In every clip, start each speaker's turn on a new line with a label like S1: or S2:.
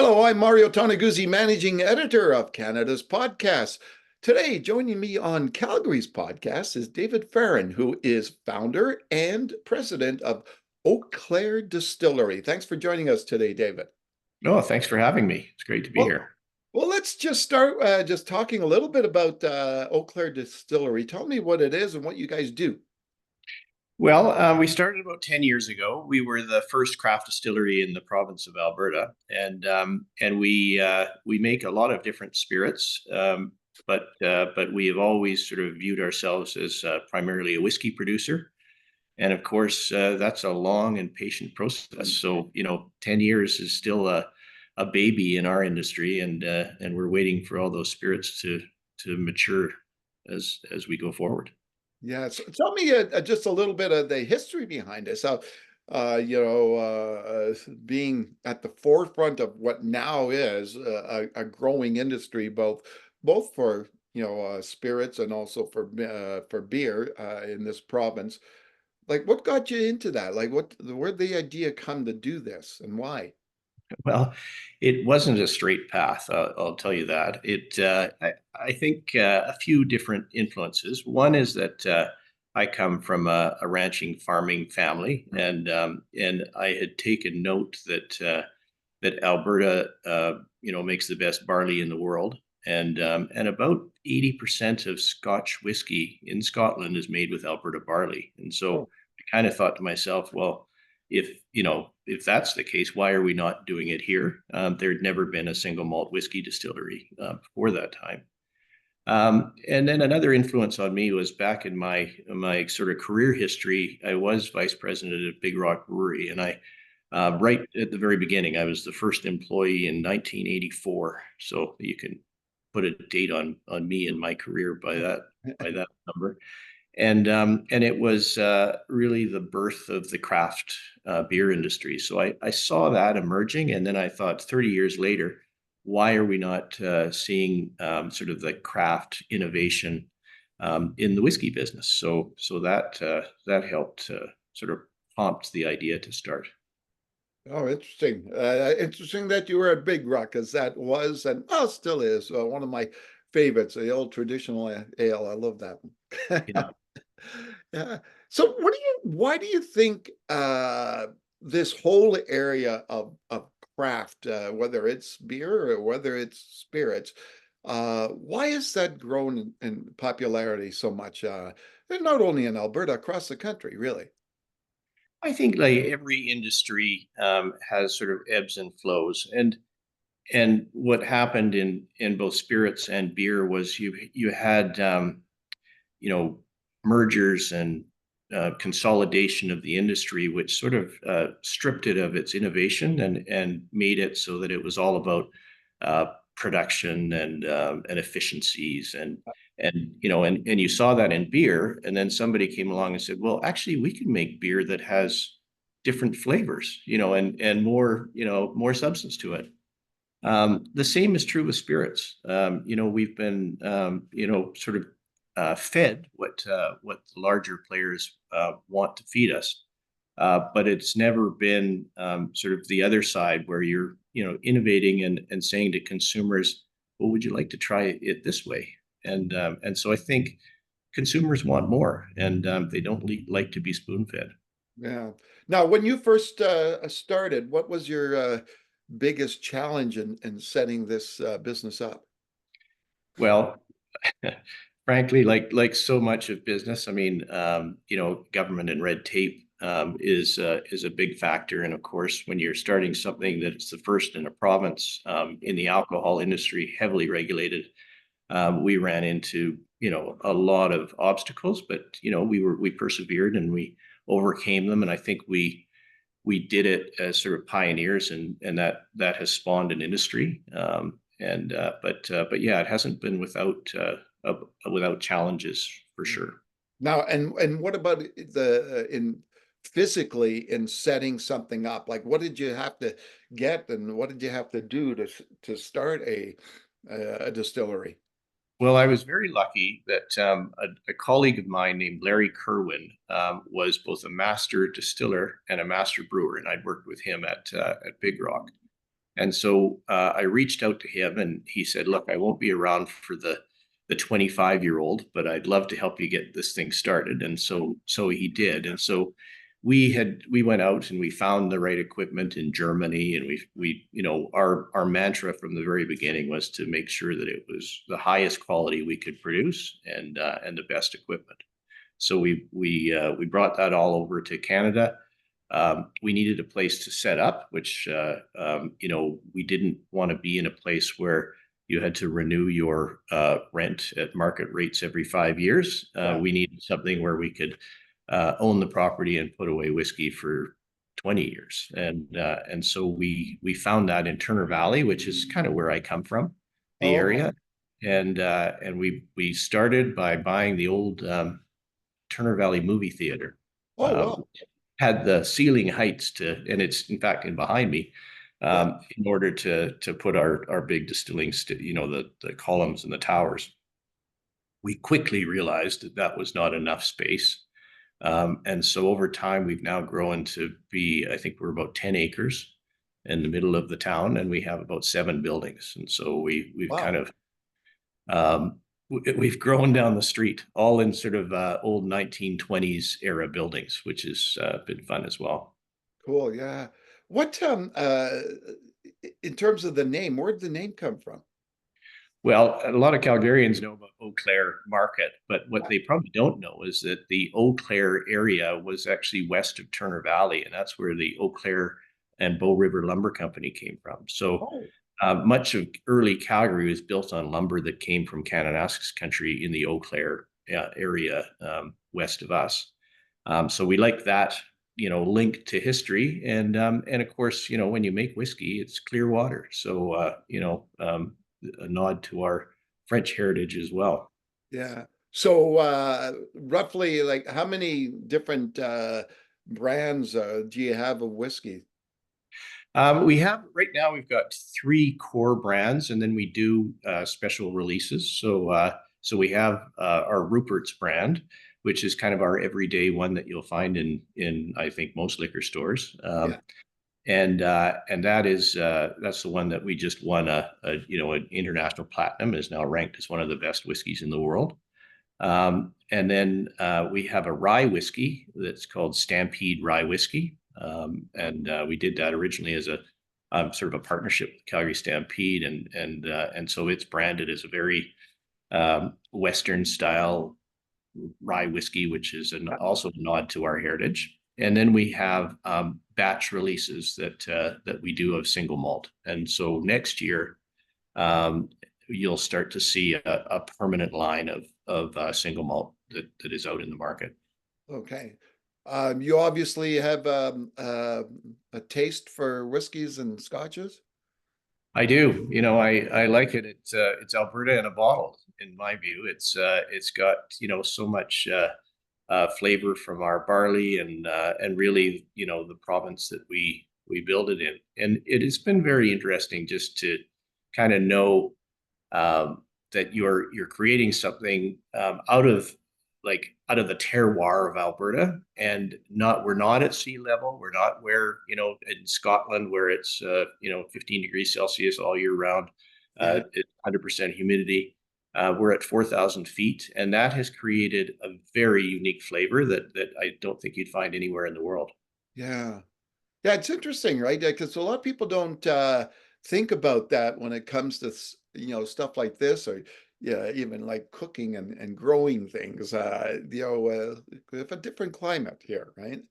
S1: Hello, I'm Mario Toneguzzi, managing editor of Canada's Podcasts. Today, joining me on Calgary's podcast is David Farran, who is founder and president of Eau Claire Distillery. Thanks for joining us today, David.
S2: Oh, thanks for having me. It's great to be
S1: Well,
S2: here.
S1: well, let's just start just talking a little bit about Eau Claire Distillery. Tell me what it is and what you guys do.
S2: We started about 10 years ago. We were the first craft distillery in the province of Alberta, and we make a lot of different spirits. But we have always sort of viewed ourselves as primarily a whiskey producer. And of course, that's a long and patient process. So, 10 years is still a baby in our industry, and we're waiting for all those spirits to mature as we go forward.
S1: Yeah, so tell me just a little bit of the history behind it. So, being at the forefront of what now is a growing industry, both for spirits and also for beer in this province. Like, what got you into that? Like, where'd the idea come to do this, and why?
S2: Well, it wasn't a straight path. I'll tell you that. I think a few different influences. One is that I come from a ranching farming family, and I had taken note that Alberta, makes the best barley in the world, and about 80% of Scotch whiskey in Scotland is made with Alberta barley. And so
S1: Oh,
S2: I kind of thought to myself, well, if that's the case, why are we not doing it here? There'd never been a single malt whiskey distillery before that time. And then another influence on me was back in my sort of career history. I was vice president at Big Rock Brewery, and I right at the very beginning, I was the first employee in 1984. So you can put a date on me and my career by that number. And it was really the birth of the craft beer industry. So I saw that emerging, and then I thought 30 years later, why are we not seeing sort of the craft innovation in the whiskey business? So that helped sort of prompt the idea to start.
S1: oh, interesting. Interesting that you were at Big Rock, because that was and still is one of my favorites, the old traditional ale. I love that one.
S2: Yeah.
S1: Yeah. So why do you think this whole area of craft, whether it's beer or whether it's spirits, why has that grown in popularity so much? And not only in Alberta, across the country, really.
S2: I think like every industry has sort of ebbs and flows, and what happened in both spirits and beer was you had you know mergers and consolidation of the industry, which sort of stripped it of its innovation and made it so that it was all about uh, production and efficiencies and you saw that in beer, and then somebody came along and said, well, actually, we can make beer that has different flavors, and more substance to it. The same is true with spirits. We've been, sort of fed what the larger players want to feed us, but it's never been sort of the other side where you're, innovating and saying to consumers, "Well, would you like to try it this way?" And so I think consumers want more, and they don't like to be spoon fed.
S1: Yeah. Now, when you first started, what was your biggest challenge in setting this business up?
S2: Well, frankly, like so much of business, I mean, government and red tape is a big factor. And of course, when you're starting something that's the first in a province in the alcohol industry, heavily regulated, we ran into a lot of obstacles, but we persevered and we overcame them. And I think we did it as sort of pioneers, and that has spawned an industry. But yeah, it hasn't been without challenges for sure.
S1: Now, and what about the in physically in setting something up? Like, what did you have to get, and what did you have to do to start a distillery?
S2: Well, I was very lucky that a colleague of mine named Larry Kerwin was both a master distiller and a master brewer, and I'd worked with him at Big Rock. And so I reached out to him, and he said, "Look, I won't be around for the 25-year-old, but I'd love to help you get this thing started." And so he did. And so we went out and we found the right equipment in Germany, and our mantra from the very beginning was to make sure that it was the highest quality we could produce, and the best equipment. So we brought that all over to Canada. We needed a place to set up, which we didn't want to be in a place where you had to renew your rent at market rates every 5 years.
S1: Yeah.
S2: We needed something where we could own the property and put away whiskey for 20 years. And so we found that in Turner Valley, which is kind of where I come from, the
S1: Oh, okay.
S2: area. And we started by buying the old Turner Valley movie theater.
S1: Oh, wow.
S2: Had the ceiling heights and it's in fact in behind me,
S1: Yeah.
S2: in order to put our big distilling, the columns and the towers. We quickly realized that that was not enough space. And so over time, we've now grown to be, I think we're about 10 acres in the middle of the town, and we have about 7 buildings. And so we've kind
S1: Wow.
S2: of, we've grown down the street, all in sort of old 1920s era buildings, which has been fun as well.
S1: Cool. Yeah. What, in terms of the name, where'd the name come from?
S2: Well, a lot of Calgarians know about Eau Claire Market, but what they probably don't know is that the Eau Claire area was actually west of Turner Valley, and that's where the Eau Claire and Bow River Lumber Company came from. So
S1: Oh,
S2: much of early Calgary was built on lumber that came from Kananaskis country in the Eau Claire area, west of us. So we like that, link to history, and of course, when you make whiskey, it's clear water. So a nod to our French heritage as well.
S1: yeah. So, roughly, like, how many different brands do you have of whiskey?
S2: We have right now we've got 3 core brands, and then we do special releases. So we have our Rupert's brand, which is kind of our everyday one that you'll find in I think most liquor stores.
S1: Yeah.
S2: And that's the one that we just won an international platinum, is now ranked as one of the best whiskeys in the world. And then we have a rye whiskey that's called Stampede Rye Whiskey. And we did that originally as a sort of a partnership with Calgary Stampede, and so it's branded as a very Western style rye whiskey, which is also a nod to our heritage. And then we have batch releases that we do of single malt. And so next year, you'll start to see a permanent line of single malt that is out in the market.
S1: Okay. You obviously have a taste for whiskeys and scotches.
S2: I do. I like it. It's Alberta in a bottle, in my view. It's got so much flavor from our barley, and really the province that we build it in. And it has been very interesting just to kind of know that you're creating something out of the terroir of Alberta, and we're not at sea level. We're not where in Scotland where it's 15 degrees Celsius all year round.
S1: Yeah.
S2: It's 100% humidity. We're at 4,000 feet, and that has created a very unique flavor that I don't think you'd find anywhere in the world.
S1: Yeah. Yeah, it's interesting, right? Because a lot of people don't think about that when it comes to stuff like this, or yeah, even like cooking and growing things. We have a different climate here, right?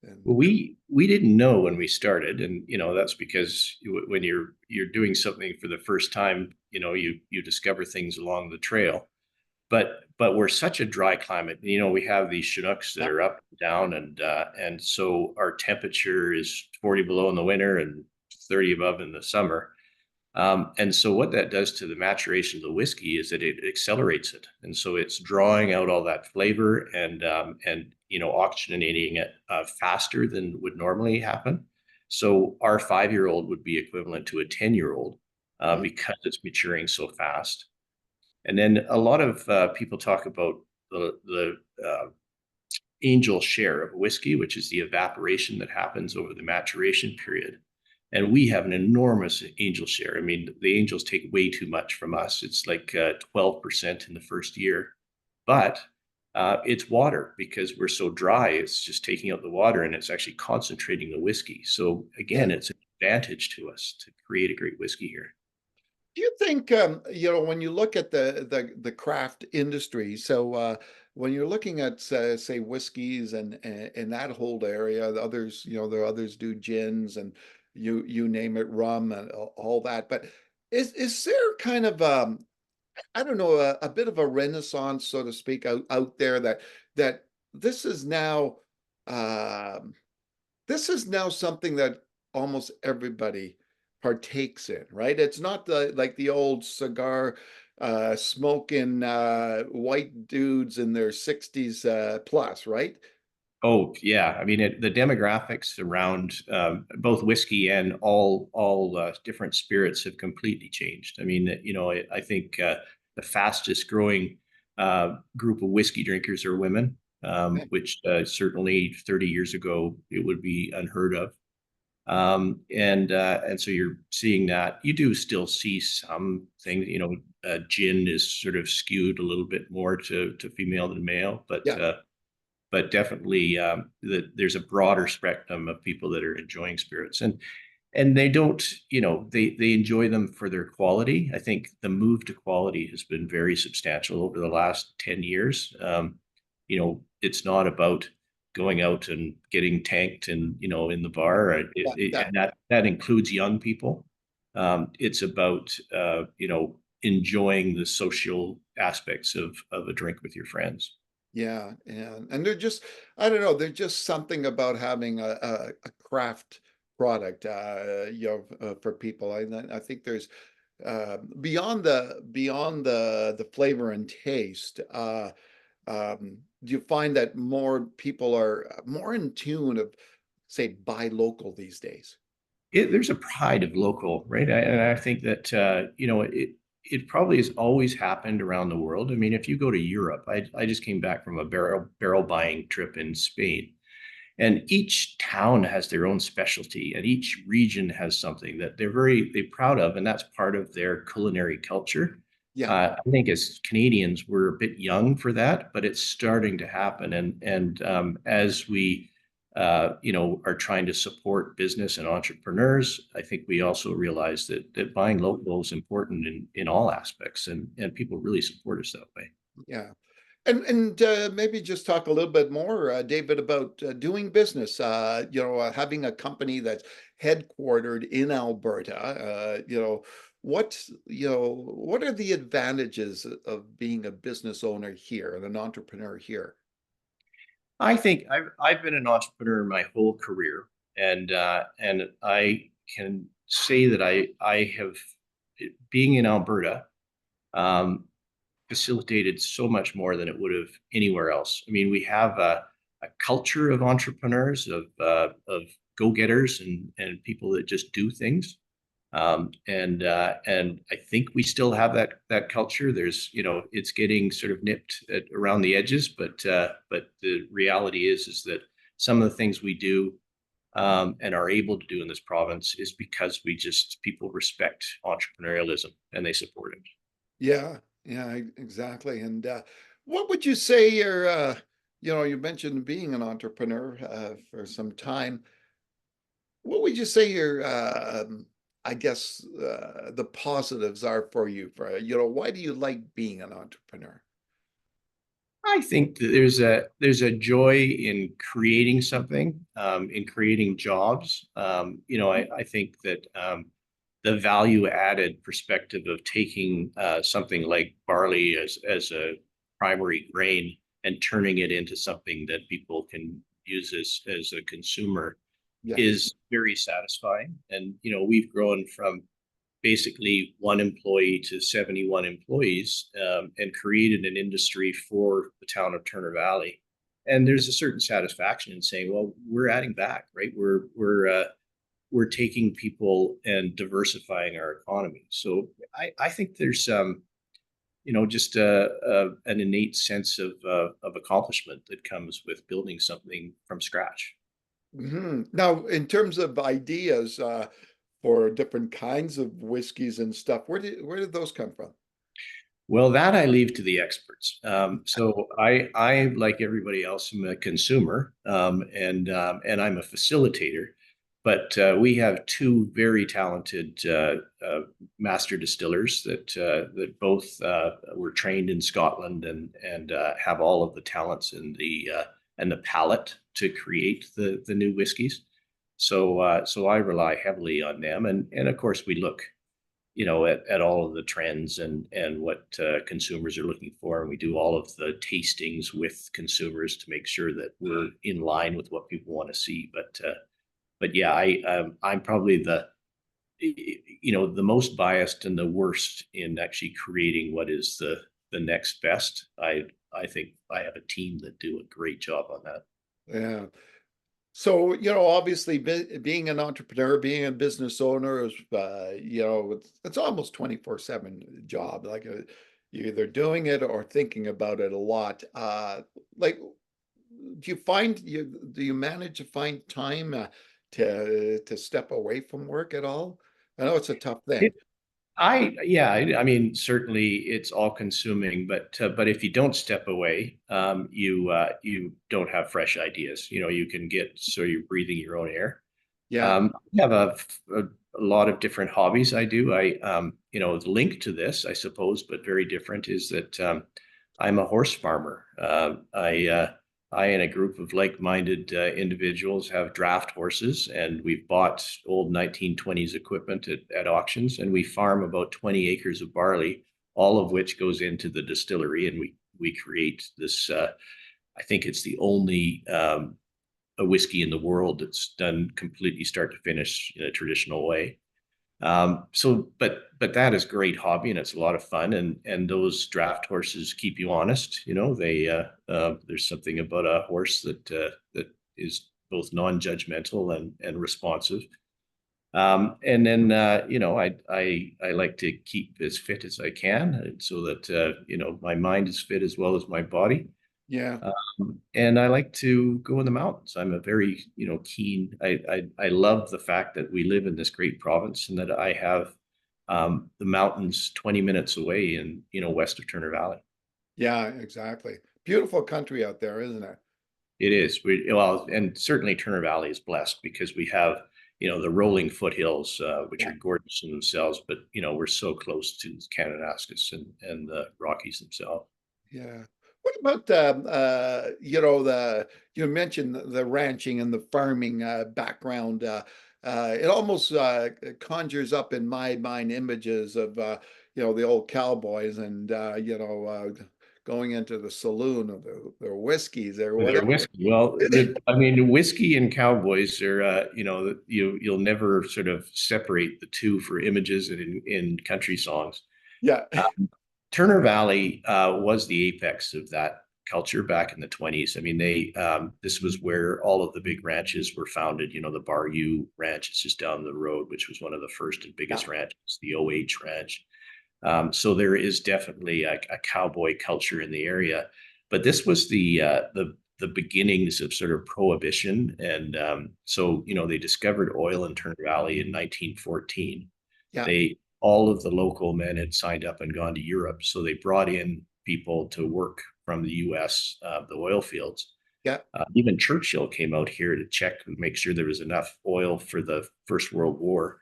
S1: And
S2: Well, we didn't know when we started, and that's because when you're doing something for the first time, you discover things along the trail. But we're such a dry climate. We have these Chinooks that
S1: yeah,
S2: are up and down, and so our temperature is 40 below in the winter and 30 above in the summer. And so what that does to the maturation of the whiskey is that it accelerates it, and so it's drawing out all that flavor and oxygenating it faster than would normally happen. So our 5-year-old would be equivalent to a 10-year-old
S1: yeah,
S2: because it's maturing so fast. And then a lot of people talk about the angel share of whiskey, which is the evaporation that happens over the maturation period. and we have an enormous angel share. I mean, the angels take way too much from us. It's like 12% in the first year, but it's water because we're so dry. It's just taking out the water and it's actually concentrating the whiskey. So again,
S1: Yeah.
S2: it's an advantage to us to create a great whiskey here.
S1: Do you think, when you look at the craft industry, so when you're looking at say whiskeys and that whole area, the others, there are others do gins and you name it, rum and all that. But is there kind of I don't know, a bit of a renaissance, so to speak, out there that this is now um this is now something that almost everybody partakes in, right? It's not like the old cigar smoking white dudes in their 60s plus, right?
S2: Oh yeah, I mean the demographics around both whiskey and all different spirits have completely changed. I mean, I think the fastest growing group of whiskey drinkers are women,
S1: Yeah.
S2: which certainly 30 years ago it would be unheard of. And so you're seeing that. You do still see some things. Gin is sort of skewed a little bit more to female than male,
S1: Yeah.
S2: but definitely there's a broader spectrum of people that are enjoying spirits, and they don't, they enjoy them for their quality. I think the move to quality has been very substantial over the last 10 years. It's not about going out and getting tanked and in the bar.
S1: Yeah. Yeah.
S2: And that includes young people. It's about enjoying the social aspects of a drink with your friends.
S1: Yeah, and they're just, I don't know, there's just something about having a craft product, for people. I think there's beyond the flavor and taste. Do you find that more people are more in tune of, say, buy local these days?
S2: There's a pride of local, right? And I think that it probably has always happened around the world. I mean, if you go to Europe, I just came back from a barrel buying trip in Spain, and each town has their own specialty, and each region has something that they're proud of, and that's part of their culinary culture.
S1: Yeah,
S2: I think as Canadians, we're a bit young for that, but it's starting to happen. And as we are trying to support business and entrepreneurs, I think we also realize that buying local is important in all aspects, and people really support us that way.
S1: yeah. And maybe just talk a little bit more, David, about doing business. Having a company that's headquartered in Alberta. What are the advantages of being a business owner here and an entrepreneur here?
S2: I think I've been an entrepreneur my whole career, and I can say that I have, being in Alberta, um, facilitated so much more than it would have anywhere else. I mean, we have a culture of entrepreneurs, of go-getters, and people that just do things. And I think we still have that culture. There's, it's getting sort of nipped around the edges, but the reality is that some of the things we do and are able to do in this province is because people respect entrepreneurialism and they support it.
S1: Yeah, yeah, exactly. And what would you say you mentioned being an entrepreneur for some time. What would you say your, I guess, the positives are for you? Why do you like being an entrepreneur?
S2: I think that there's a joy in creating something, in creating jobs. I think that the value added perspective of taking something like barley as a primary grain and turning it into something that people can use as a consumer
S1: Yeah,
S2: is very satisfying. And we've grown from basically one employee to 71 employees, and created an industry for the town of Turner Valley. And there's a certain satisfaction in saying, well, we're adding back, right? We're taking people and diversifying our economy. So I think there's just an innate sense of accomplishment that comes with building something from scratch.
S1: Now, in terms of ideas, for different kinds of whiskeys and stuff. Where did those come from?
S2: Well, that I leave to the experts. So like everybody else, am a consumer, and I'm a facilitator. But we have two very talented master distillers that both were trained in Scotland and have all of the talents and the palate to create the new whiskeys. So I rely heavily on them, and of course we look at all of the trends and what consumers are looking for. And we do all of the tastings with consumers to make sure that we're in line with what people want to see. But yeah, I'm probably the most biased and the worst in actually creating what is the next best. I think I have a team that do a great job on that.
S1: Yeah. So, obviously being an entrepreneur, being a business owner is, it's almost 24/7 job. Like you're either doing it or thinking about it a lot. Like, do you manage to find time to step away from work at all? I know it's a tough thing.
S2: Yeah, I mean, certainly it's all consuming, but if you don't step away, you don't have fresh ideas. You can get so you're breathing your own air.
S1: Yeah.
S2: I have a lot of different hobbies I do. The link to this, I suppose, but very different, is that I'm a horse farmer. I and a group of like-minded individuals have draft horses, and we've bought old 1920s equipment at auctions, and we farm about 20 acres of barley, all of which goes into the distillery, and we create this. I think it's the only a whiskey in the world that's done completely start to finish in a traditional way. But that is great hobby and it's a lot of fun, and those draft horses keep you honest. There's something about a horse that is both non-judgmental and responsive. And then I like to keep as fit as I can so that my mind is fit as well as my body.
S1: Yeah.
S2: And I like to go in the mountains. I'm a very, keen. I love the fact that we live in this great province and that I have the mountains 20 minutes away in, west of Turner Valley.
S1: Yeah, exactly. Beautiful country out there, isn't it?
S2: It is. And certainly Turner Valley is blessed because we have, the rolling foothills, which
S1: Yeah.
S2: are gorgeous in themselves, but, we're so close to Kananaskis and the Rockies themselves.
S1: Yeah. What about you mentioned the ranching and the farming background. It almost conjures up in my mind images of the old cowboys and going into the saloon of their whiskeys or
S2: Their
S1: whatever.
S2: whiskey. Well, I mean, whiskey and cowboys are, you'll never sort of separate the two for images and in country songs.
S1: Yeah.
S2: Turner Valley was the apex of that culture back in the 20s. I mean, this was where all of the big ranches were founded. The Bayou Ranch is just down the road, which was one of the first and
S1: Yeah.
S2: biggest ranches, the OH Ranch. So there is definitely a cowboy culture in the area, but this was the beginnings of sort of prohibition, and so they discovered oil in Turner Valley in 1914.
S1: Yeah.
S2: They All of the local men had signed up and gone to Europe, so they brought in people to work from the U.S. The oil fields.
S1: Yeah.
S2: Even Churchill came out here to check and make sure there was enough oil for the First World War.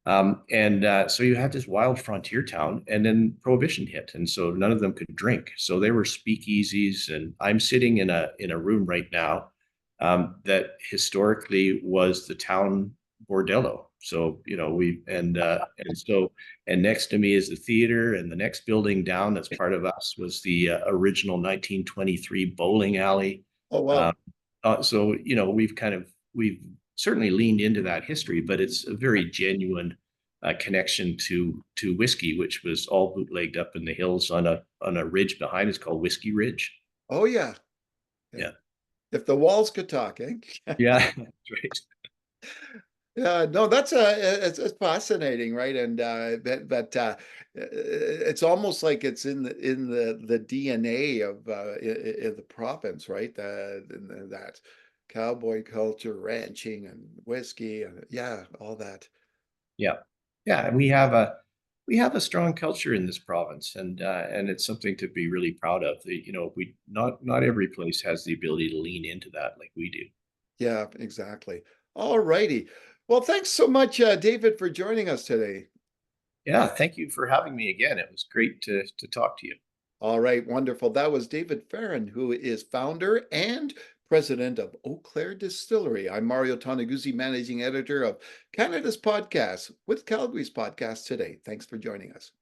S2: And so you had this wild frontier town, and then prohibition hit, and so none of them could drink. So they were speakeasies, and I'm sitting in a room right now that historically was the town bordello. So and next to me is the theater, and the next building down that's part of us was the original 1923 bowling alley.
S1: Oh,
S2: Um,
S1: wow.
S2: so we've certainly leaned into that history, but it's a very genuine connection to whiskey, which was all bootlegged up in the hills on a ridge behind us called Whiskey Ridge.
S1: Oh, yeah. Yeah.
S2: Yeah,
S1: If the walls could talk, eh?
S2: yeah, that's right.
S1: Yeah, no, that's it's fascinating, right? And it's almost like it's in the DNA of in the province, right? That cowboy culture, ranching and whiskey, and yeah, all that.
S2: Yeah. Yeah. And we have a strong culture in this province, and it's something to be really proud of. You know, we not every place has the ability to lean into that like we do.
S1: Yeah, exactly. All righty. Well, thanks so much, David, for joining us today.
S2: Yeah, thank you for having me again. It was great to talk to you.
S1: All right, wonderful. That was David Farran, who is founder and president of Eau Claire Distillery. I'm Mario Toneguzzi, managing editor of Canada's podcast with Calgary's podcast today. Thanks for joining us.